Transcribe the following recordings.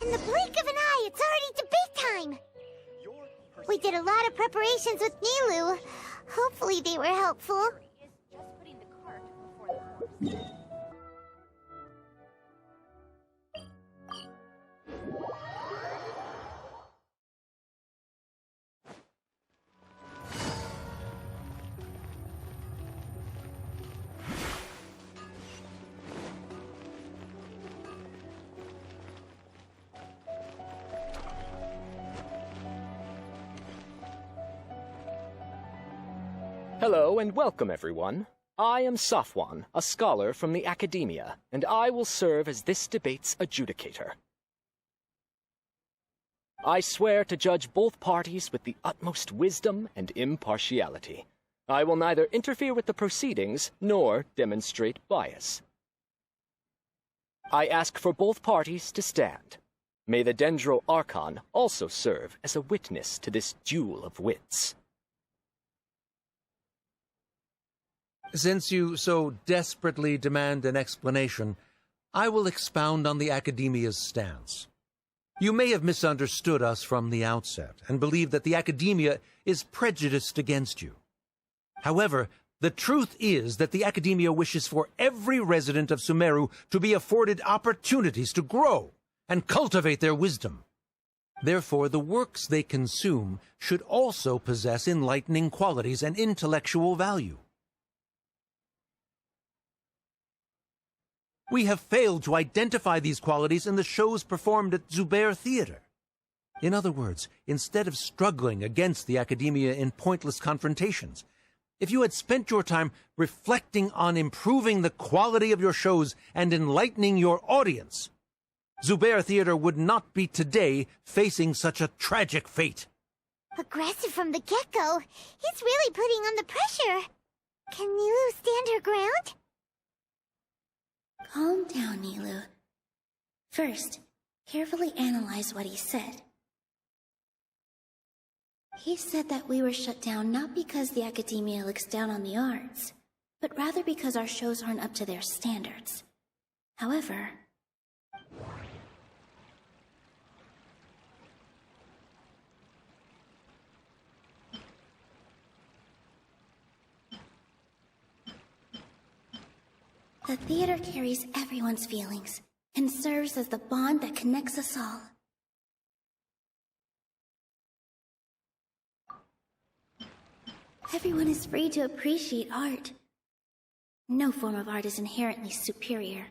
In the blink of an eye, it's already debate time! We did a lot of preparations with Nilou. Hopefully they were helpful. Hello and welcome, everyone. I am Safwan, a scholar from the Academia, and I will serve as this debate's adjudicator. I swear to judge both parties with the utmost wisdom and impartiality. I will neither interfere with the proceedings nor demonstrate bias. I ask for both parties to stand. May the Dendro Archon also serve as a witness to this duel of wits. Since you so desperately demand an explanation, I will expound on the Academia's stance. You may have misunderstood us from the outset and believe that the Academia is prejudiced against you. However, the truth is that the Academia wishes for every resident of Sumeru to be afforded opportunities to grow and cultivate their wisdom. Therefore, the works they consume should also possess enlightening qualities and intellectual value. We have failed to identify these qualities in the shows performed at Zubair Theater. In other words, instead of struggling against the Academia in pointless confrontations, if you had spent your time reflecting on improving the quality of your shows and enlightening your audience, Zubair Theater would not be today facing such a tragic fate. Aggressive from the get-go. He's really putting on the pressure. Can Nilou stand her ground? Calm down, Nilou. First, carefully analyze what he said. He said that we were shut down not because the Academia looks down on the arts, but rather because our shows aren't up to their standards. However, the theater carries everyone's feelings and serves as the bond that connects us all. Everyone is free to appreciate art. No form of art is inherently superior.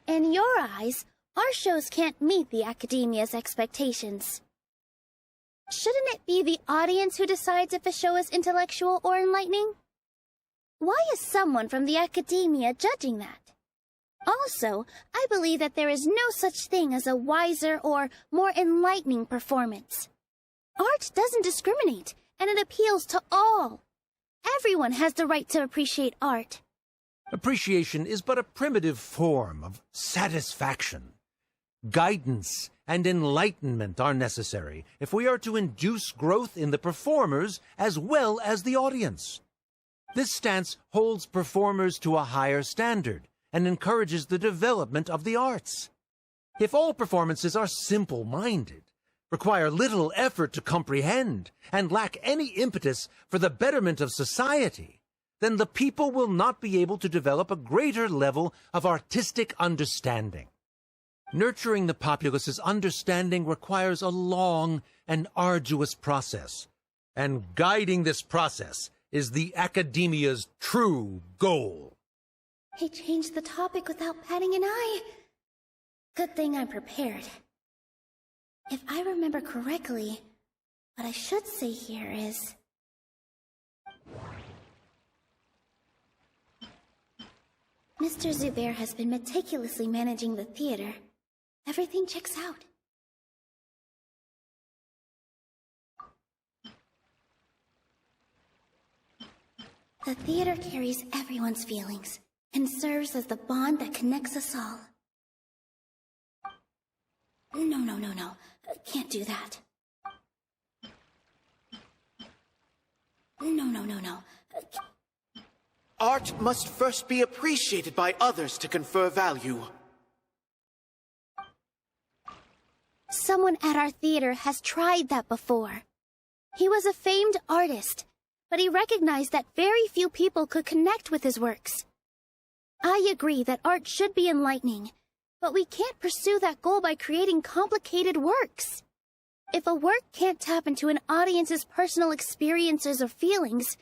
In your eyes, our shows can't meet the Academia's expectations. Shouldn't it be the audience who decides if a show is intellectual or enlightening? Why is someone from the Academia judging that? Also, I believe that there is no such thing as a wiser or more enlightening performance. Art doesn't discriminate, and it appeals to all. Everyone has the right to appreciate art. Appreciation is but a primitive form of satisfaction. Guidance and enlightenment are necessary if we are to induce growth in the performers as well as the audience. This stance holds performers to a higher standard and encourages the development of the arts. If all performances are simple-minded, require little effort to comprehend, and lack any impetus for the betterment of society, then the people will not be able to develop a greater level of artistic understanding. Nurturing the populace's understanding requires a long and arduous process, and guiding this process is the Academia's true goal. He changed the topic without batting an eye. Good thing I'm prepared. If I remember correctly, what I should say here is... Mr. Zubair has been meticulously managing the theater. Everything checks out. The theater carries everyone's feelings and serves as the bond that connects us all. No. Can't do that. No. Art must first be appreciated by others to confer value. Someone at our theater has tried that before. He was a famed artist, but he recognized that very few people could connect with his works. I agree that art should be enlightening, but we can't pursue that goal by creating complicated works. If a work can't tap into an audience's personal experiences or feelings,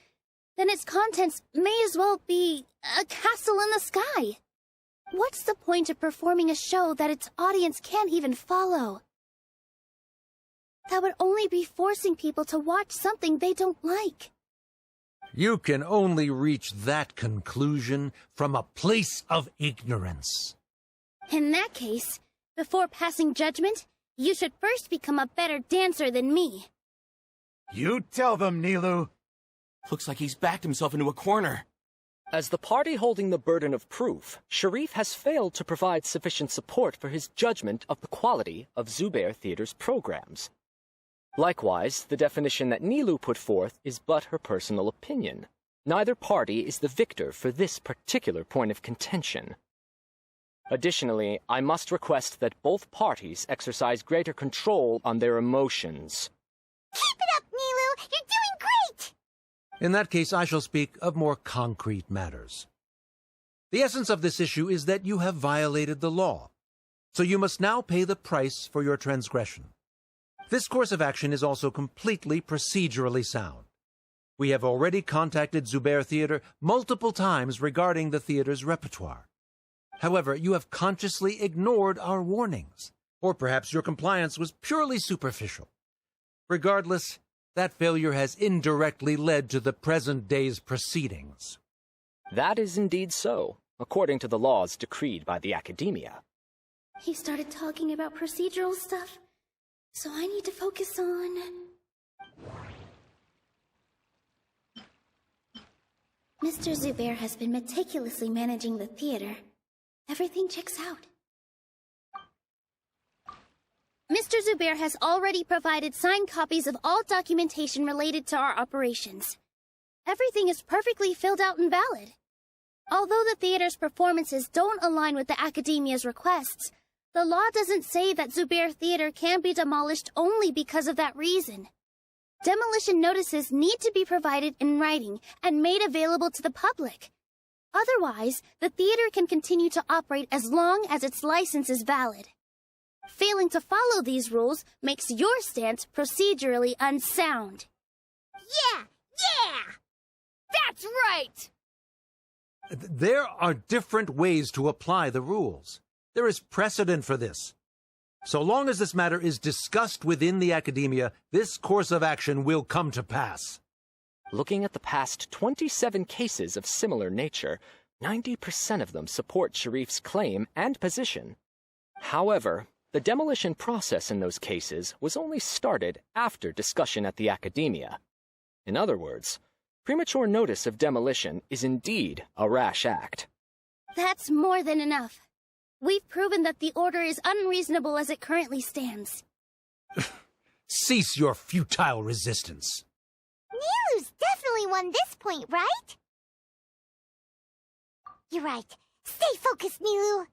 then its contents may as well be a castle in the sky. What's the point of performing a show that its audience can't even follow? That would only be forcing people to watch something they don't like. You can only reach that conclusion from a place of ignorance. In that case, before passing judgment, you should first become a better dancer than me. You tell them, Nilou. Looks like he's backed himself into a corner. As the party holding the burden of proof, Sharif has failed to provide sufficient support for his judgment of the quality of Zubair Theater's programs. Likewise, the definition that Nilou put forth is but her personal opinion. Neither party is the victor for this particular point of contention. Additionally, I must request that both parties exercise greater control on their emotions. Keep it up, Nilou! You're doing great! In that case, I shall speak of more concrete matters. The essence of this issue is that you have violated the law, so you must now pay the price for your transgression. This course of action is also completely procedurally sound. We have already contacted Zubair Theater multiple times regarding the theater's repertoire. However, you have consciously ignored our warnings, or perhaps your compliance was purely superficial. Regardless, that failure has indirectly led to the present day's proceedings. That is indeed so, according to the laws decreed by the Academia. He started talking about procedural stuff, so I need to focus on... Mr. Zubair has been meticulously managing the theater. Everything checks out. Mr. Zubair has already provided signed copies of all documentation related to our operations. Everything is perfectly filled out and valid. Although the theater's performances don't align with the Academia's requests, the law doesn't say that Zubair Theater can be demolished only because of that reason. Demolition notices need to be provided in writing and made available to the public. Otherwise, the theater can continue to operate as long as its license is valid. Failing to follow these rules makes your stance procedurally unsound. Yeah! That's right! There are different ways to apply the rules. There is precedent for this. So long as this matter is discussed within the Academia, this course of action will come to pass. Looking at the past 27 cases of similar nature, 90% of them support Sharif's claim and position. However, the demolition process in those cases was only started after discussion at the Academia. In other words, premature notice of demolition is indeed a rash act. That's more than enough. We've proven that the order is unreasonable as it currently stands. Cease your futile resistance. Nilou's definitely won this point, right? You're right. Stay focused, Nilou.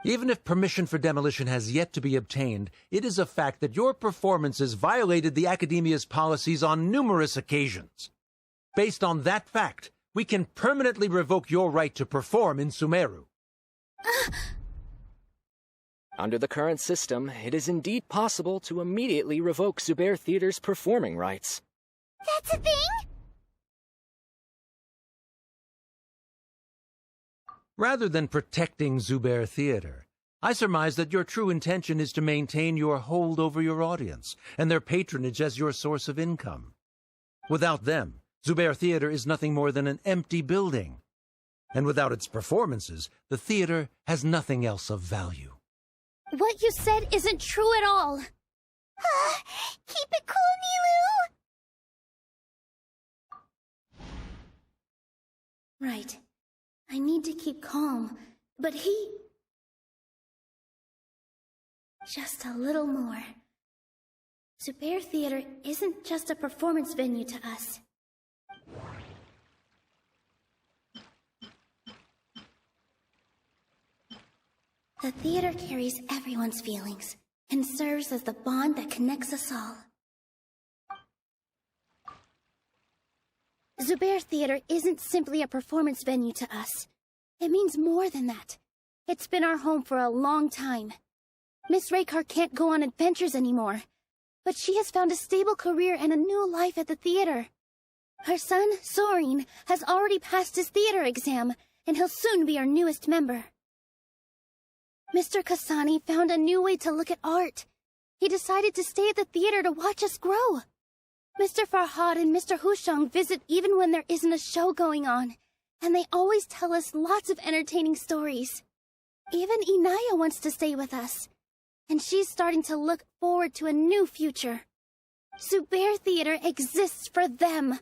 Even if permission for demolition has yet to be obtained, it is a fact that your performances violated the Academia's policies on numerous occasions. Based on that fact, we can permanently revoke your right to perform in Sumeru. Under the current system, it is indeed possible to immediately revoke Zubair Theater's performing rights. That's a thing? Rather than protecting Zubair Theater, I surmise that your true intention is to maintain your hold over your audience and their patronage as your source of income. Without them, Zubair Theater is nothing more than an empty building. And without its performances, the theater has nothing else of value. What you said isn't true at all. Keep it cool, Nilou! Right. I need to keep calm, but he... Just a little more. Zubair Theater isn't just a performance venue to us. The theater carries everyone's feelings and serves as the bond that connects us all. Zubair Theater isn't simply a performance venue to us. It means more than that. It's been our home for a long time. Miss Raykar can't go on adventures anymore, but she has found a stable career and a new life at the theater. Her son, Soren, has already passed his theater exam, and he'll soon be our newest member. Mr. Kasani found a new way to look at art. He decided to stay at the theater to watch us grow. Mr. Farhad and Mr. Hushang visit even when there isn't a show going on, and they always tell us lots of entertaining stories. Even Inaya wants to stay with us, and she's starting to look forward to a new future. Zubair Theater exists for them,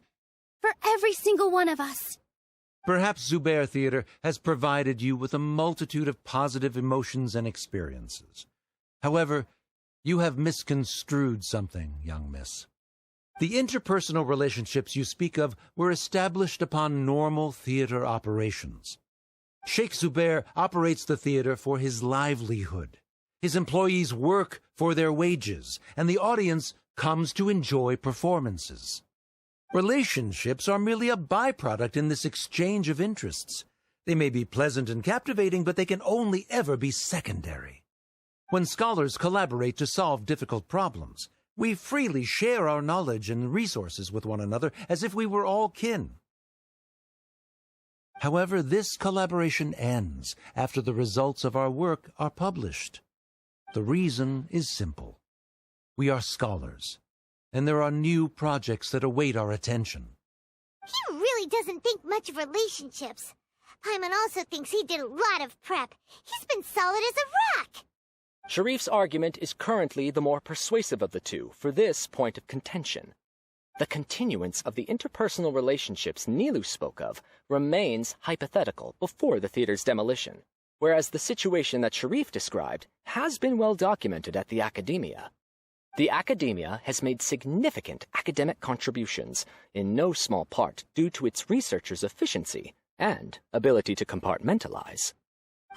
for every single one of us. Perhaps Zubair Theater has provided you with a multitude of positive emotions and experiences. However, you have misconstrued something, young miss. The interpersonal relationships you speak of were established upon normal theater operations. Sheikh Zubair operates the theater for his livelihood. His employees work for their wages, and the audience comes to enjoy performances. Relationships are merely a byproduct in this exchange of interests. They may be pleasant and captivating, but they can only ever be secondary. When scholars collaborate to solve difficult problems, we freely share our knowledge and resources with one another as if we were all kin. However, this collaboration ends after the results of our work are published. The reason is simple. We are scholars, and there are new projects that await our attention. He really doesn't think much of relationships. Paimon also thinks he did a lot of prep. He's been solid as a rock. Sharif's argument is currently the more persuasive of the two for this point of contention. The continuance of the interpersonal relationships Nilou spoke of remains hypothetical before the theater's demolition, whereas the situation that Sharif described has been well documented at the Academia. The Academia has made significant academic contributions, in no small part due to its researchers' efficiency and ability to compartmentalize.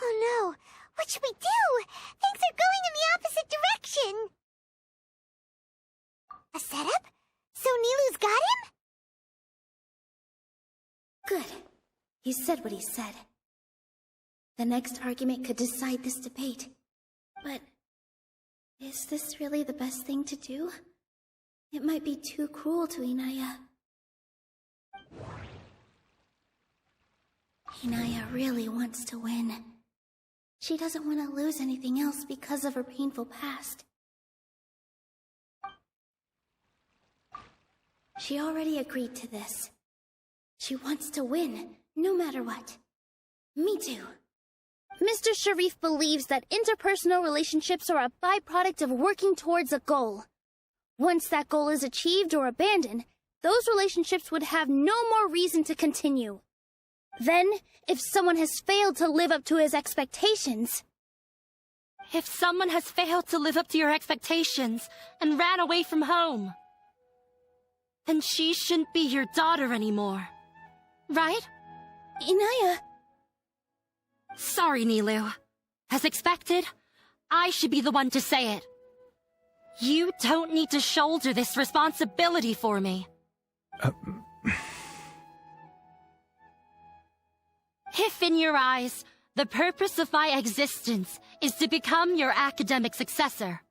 Oh no! What should we do? Things are going in the opposite direction! A setup? So Nilou's got him? Good. He said what he said. The next argument could decide this debate. But is this really the best thing to do? It might be too cruel to Inaya. Inaya really wants to win. She doesn't want to lose anything else because of her painful past. She already agreed to this. She wants to win, no matter what. Me too. Mr. Sharif believes that interpersonal relationships are a byproduct of working towards a goal. Once that goal is achieved or abandoned, those relationships would have no more reason to continue. Then, if someone has failed to live up to his expectations... If someone has failed to live up to your expectations and ran away from home, then she shouldn't be your daughter anymore. Right? Inaya... Sorry, Nilou. As expected, I should be the one to say it. You don't need to shoulder this responsibility for me. If in your eyes, the purpose of my existence is to become your academic successor,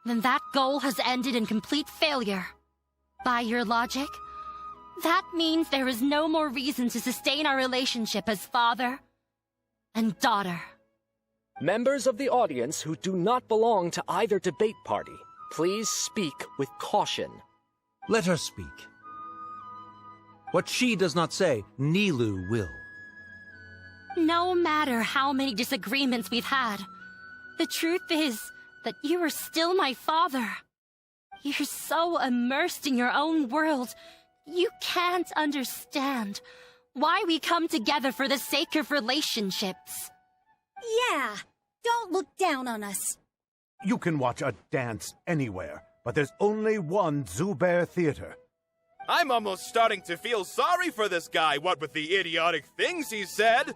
then that goal has ended in complete failure. By your logic, that means there is no more reason to sustain our relationship as father and daughter. Members of the audience who do not belong to either debate party, please speak with caution. Let her speak. What she does not say, Nilou will. No matter how many disagreements we've had, the truth is that you are still my father. You're so immersed in your own world, you can't understand why we come together for the sake of relationships. Yeah, don't look down on us. You can watch a dance anywhere, but there's only one Zubair Theater. I'm almost starting to feel sorry for this guy, what with the idiotic things he said.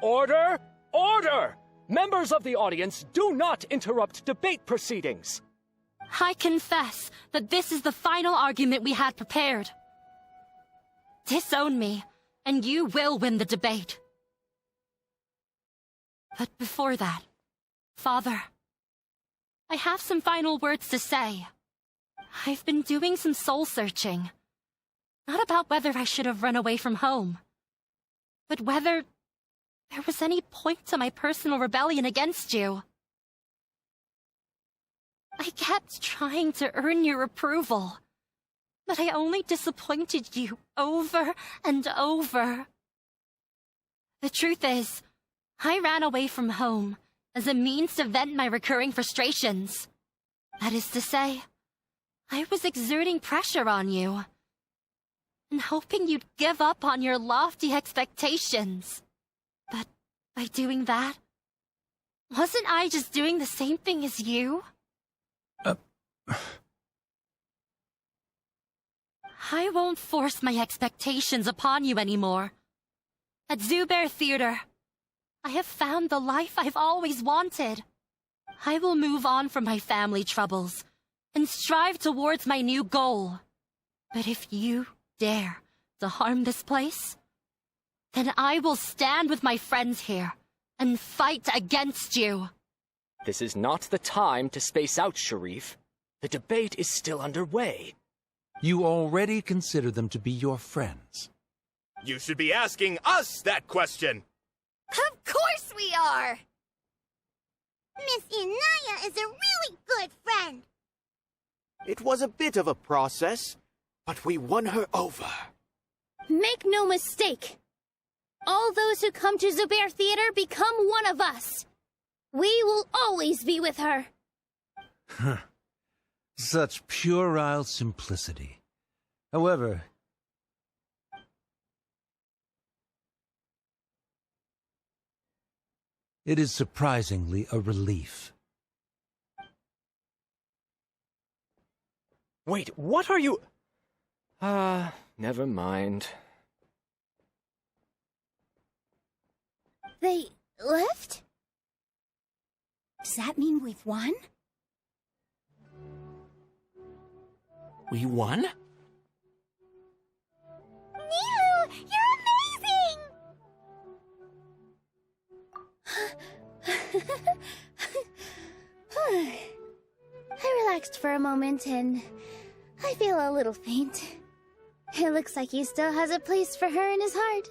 Order! Order! Members of the audience, do not interrupt debate proceedings! I confess that this is the final argument we had prepared. Disown me, and you will win the debate. But before that, Father, I have some final words to say. I've been doing some soul-searching. Not about whether I should have run away from home, but whether there was any point to my personal rebellion against you. I kept trying to earn your approval, but I only disappointed you over and over. The truth is, I ran away from home as a means to vent my recurring frustrations. That is to say, I was exerting pressure on you, and hoping you'd give up on your lofty expectations. But by doing that, wasn't I just doing the same thing as you? I won't force my expectations upon you anymore. At Zubair Theater, I have found the life I've always wanted. I will move on from my family troubles and strive towards my new goal. But if you dare to harm this place, then I will stand with my friends here and fight against you. This is not the time to space out, Sharif. The debate is still underway. You already consider them to be your friends. You should be asking us that question. Of course we are! Miss Inaya is a really good friend. It was a bit of a process, but we won her over. Make no mistake. All those who come to Zubair Theater become one of us. We will always be with her. Such puerile simplicity. However, it is surprisingly a relief. Wait, what are you... never mind. They left? Does that mean we've won? We won? Nilou, you're amazing! I relaxed for a moment and I feel a little faint. It looks like he still has a place for her in his heart.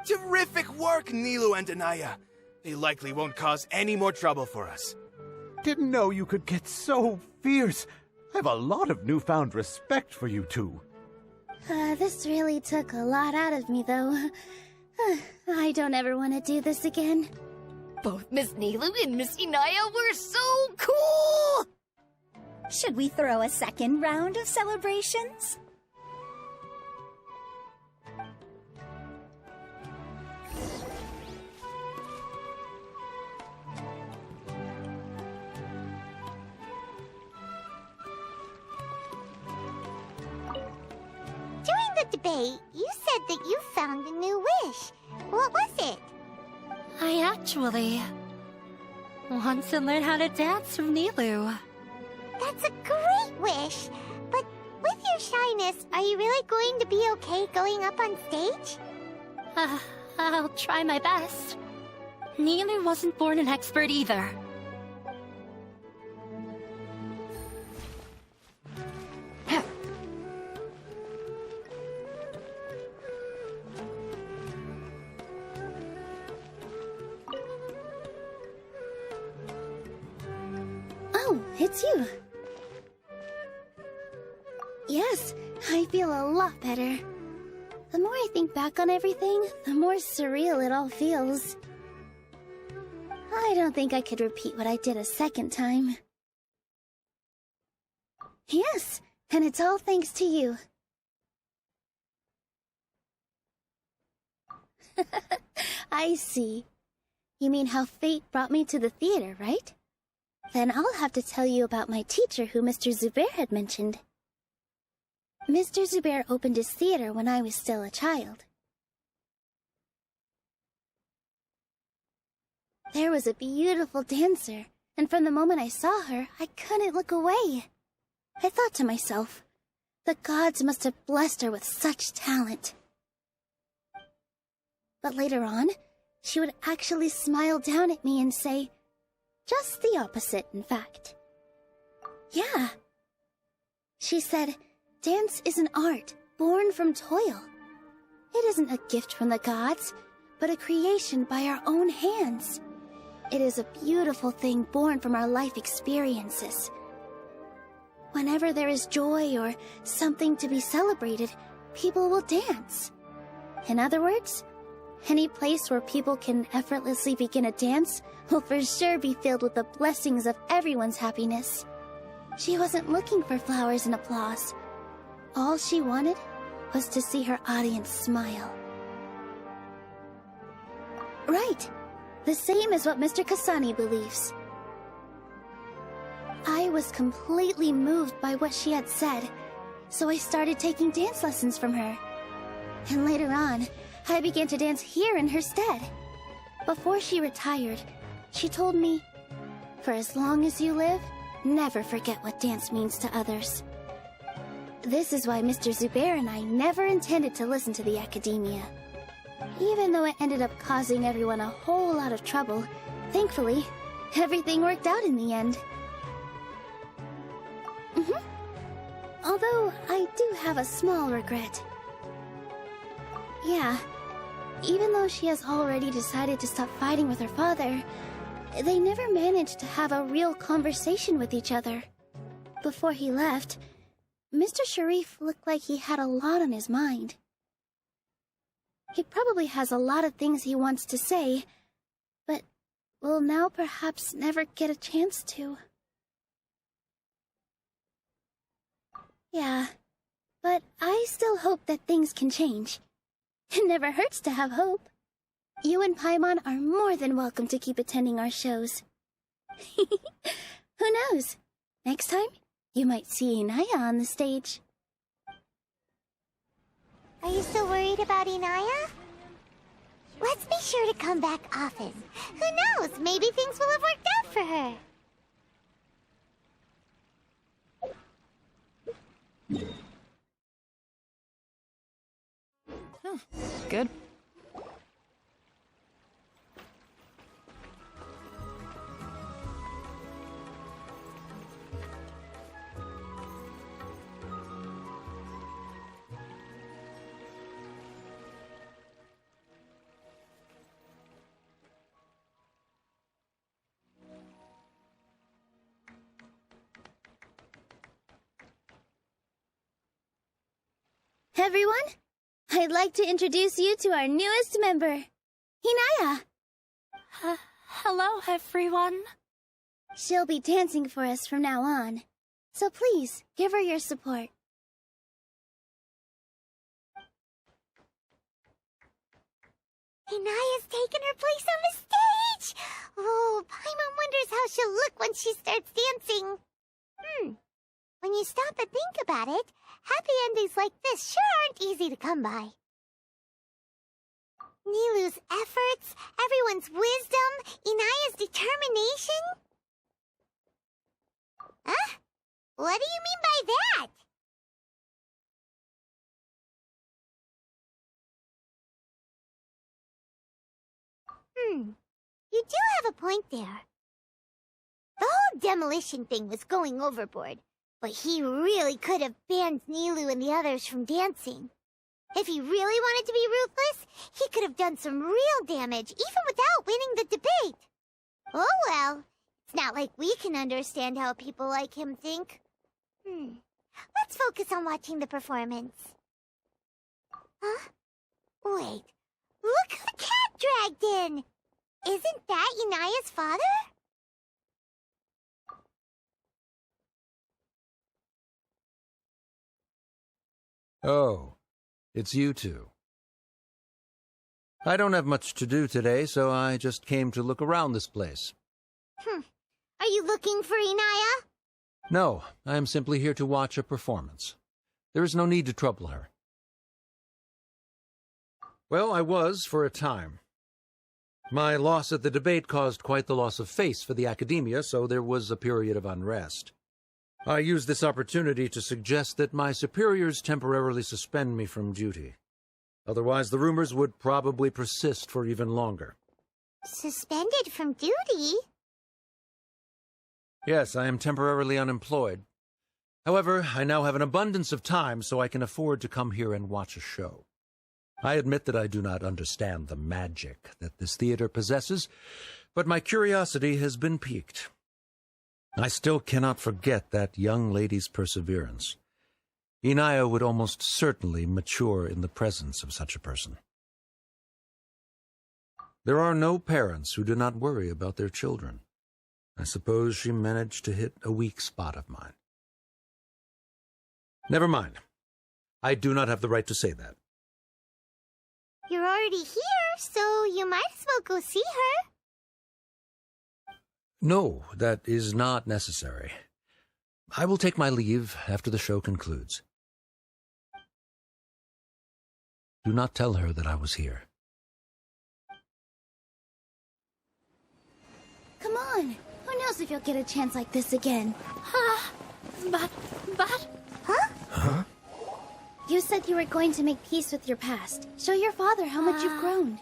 Terrific work, Nilou and Anaya. They likely won't cause any more trouble for us. Didn't know you could get so fierce. I have a lot of newfound respect for you two. This really took a lot out of me, though. I don't ever want to do this again. Both Miss Nilou and Miss Inaya were so cool! Should we throw a second round of celebrations? During the debate, you said that you found a new wish. What was it? I actually want to learn how to dance from Nilou. That's a great wish. But with your shyness, are you really going to be okay going up on stage? I'll try my best. Nilou wasn't born an expert either. Oh, it's you. Yes, I feel a lot better. The more I think back on everything, the more surreal it all feels. I don't think I could repeat what I did a second time. Yes, and it's all thanks to you. I see. You mean how fate brought me to the theater, right? Then I'll have to tell you about my teacher who Mr. Zubair had mentioned. Mr. Zubair opened his theater when I was still a child. There was a beautiful dancer, and from the moment I saw her, I couldn't look away. I thought to myself, the gods must have blessed her with such talent. But later on, she would actually smile down at me and say, just the opposite, in fact. Yeah. She said, dance is an art born from toil. It isn't a gift from the gods, but a creation by our own hands. It is a beautiful thing born from our life experiences. Whenever there is joy or something to be celebrated, people will dance. In other words, any place where people can effortlessly begin a dance will for sure be filled with the blessings of everyone's happiness. She wasn't looking for flowers and applause. All she wanted was to see her audience smile. Right. The same as what Mr. Kasani believes. I was completely moved by what she had said, so I started taking dance lessons from her. And later on, I began to dance here in her stead. Before she retired, she told me, for as long as you live, never forget what dance means to others. This is why Mr. Zubair and I never intended to listen to the academia. Even though it ended up causing everyone a whole lot of trouble, thankfully, everything worked out in the end. Although, I do have a small regret. Yeah, even though she has already decided to stop fighting with her father, they never managed to have a real conversation with each other. Before he left, Mr. Sharif looked like he had a lot on his mind. He probably has a lot of things he wants to say, but will now perhaps never get a chance to. Yeah, but I still hope that things can change. It never hurts to have hope. You and Paimon are more than welcome to keep attending our shows. Who knows? Next time, you might see Inaya on the stage. Are you still worried about Inaya? Let's be sure to come back often. Who knows? Maybe things will have worked out for her. Good. Everyone, I'd like to introduce you to our newest member, Inaya. Hello, everyone. She'll be dancing for us from now on, so please give her your support. Inaya's taken her place on the stage! Oh, Paimon wonders how she'll look when she starts dancing. When you stop and think about it, happy endings like this sure aren't easy to come by. Nilou's efforts, everyone's wisdom, Inaya's determination? Huh? What do you mean by that? You do have a point there. The whole demolition thing was going overboard, but he really could have banned Nilou and the others from dancing. If he really wanted to be ruthless, he could have done some real damage, even without winning the debate. Oh well, it's not like we can understand how people like him think. Let's focus on watching the performance. Huh? Wait, look who the cat dragged in! Isn't that Inaya's father? Oh, it's you two. I don't have much to do today, so I just came to look around this place. Are you looking for Inaya? No, I am simply here to watch a performance. There is no need to trouble her. Well, I was for a time. My loss at the debate caused quite the loss of face for the academia, so there was a period of unrest. I used this opportunity to suggest that my superiors temporarily suspend me from duty. Otherwise, the rumors would probably persist for even longer. Suspended from duty? Yes, I am temporarily unemployed. However, I now have an abundance of time, so I can afford to come here and watch a show. I admit that I do not understand the magic that this theater possesses, but my curiosity has been piqued. I still cannot forget that young lady's perseverance. Inaya would almost certainly mature in the presence of such a person. There are no parents who do not worry about their children. I suppose she managed to hit a weak spot of mine. Never mind. I do not have the right to say that. You're already here, so you might as well go see her. No, that is not necessary. I will take my leave after the show concludes. Do not tell her that I was here. Come on. Who knows if you'll get a chance like this again? But... Huh? You said you were going to make peace with your past. Show your father how much you've grown.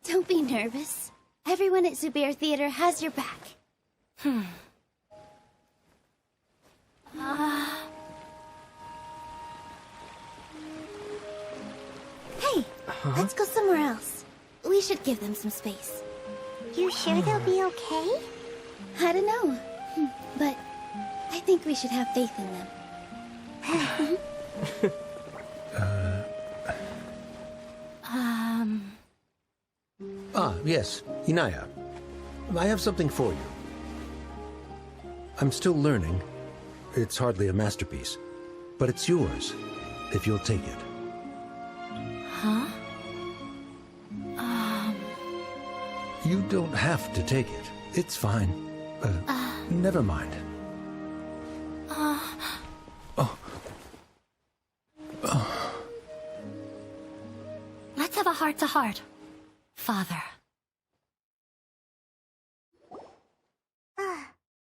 Don't be nervous. Everyone at Zubair Theater has your back. Hey, let's go somewhere else. We should give them some space. You sure they'll be okay? I don't know, but I think we should have faith in them. Yes, Inaya. I have something for you. I'm still learning. It's hardly a masterpiece, but it's yours, if you'll take it. Huh? You don't have to take it. It's fine. Never mind. Let's have a heart-to-heart, Father.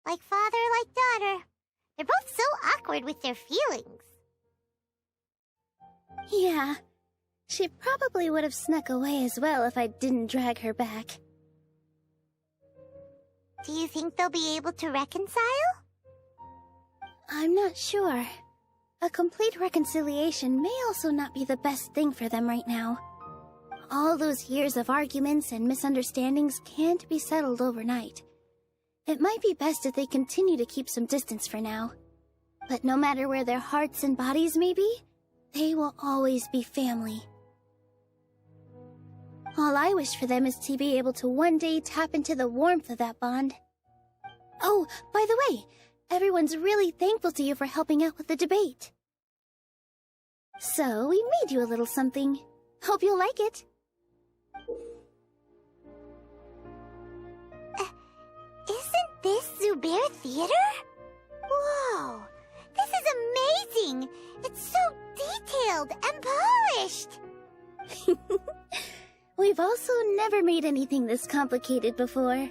Like father, like daughter. They're both so awkward with their feelings. Yeah, she probably would have snuck away as well if I didn't drag her back. Do you think they'll be able to reconcile? I'm not sure. A complete reconciliation may also not be the best thing for them right now. All those years of arguments and misunderstandings can't be settled overnight. It might be best if they continue to keep some distance for now. But no matter where their hearts and bodies may be, they will always be family. All I wish for them is to be able to one day tap into the warmth of that bond. Oh, by the way, everyone's really thankful to you for helping out with the debate. So, we made you a little something. Hope you'll like it. Isn't this Zubair Theater? Whoa! This is amazing! It's so detailed and polished! We've also never made anything this complicated before.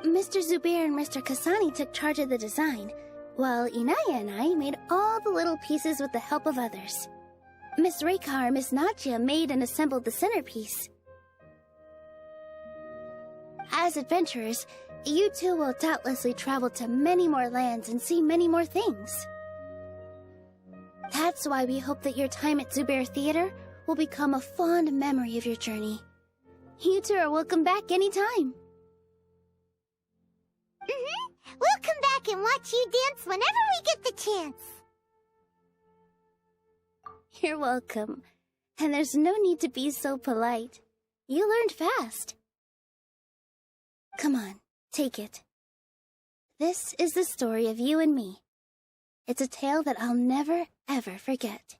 Mr. Zubair and Mr. Kasani took charge of the design, while Inaya and I made all the little pieces with the help of others. Miss Reikar and Miss Nadia made and assembled the centerpiece. As adventurers, you two will doubtlessly travel to many more lands and see many more things. That's why we hope that your time at Zubair Theater will become a fond memory of your journey. You two are welcome back anytime. We'll come back and watch you dance whenever we get the chance. You're welcome. And there's no need to be so polite. You learned fast. Come on, take it. This is the story of you and me. It's a tale that I'll never, ever forget.